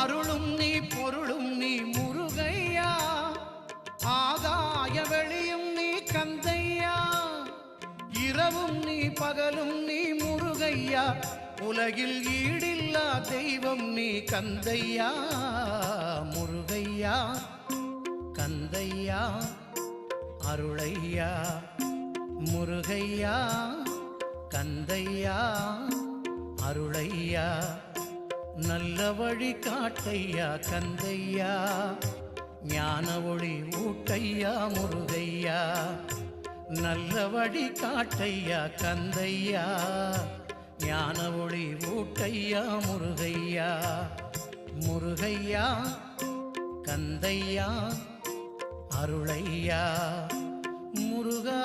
அருளும் நீ பொருளும் நீ முருகையா, ஆகாய வெளியும் நீ கந்தையா, இரவும் நீ பகலும் நீ முருகையா, உலகில் ஈடில்லா தெய்வம் நீ கந்தையா. முருகையா கந்தையா அருளையா, முருகையா கந்தையா அருளையா, நல்ல வழி காட்டையா கந்தையா, ஞான ஒளி ஊட்டையா முருகையா, நல்ல வழி காட்டையா கந்தையா, ஞான ஒளி ஊட்டையா முருகையா. முருகையா கந்தையா அருளையா, முருகா.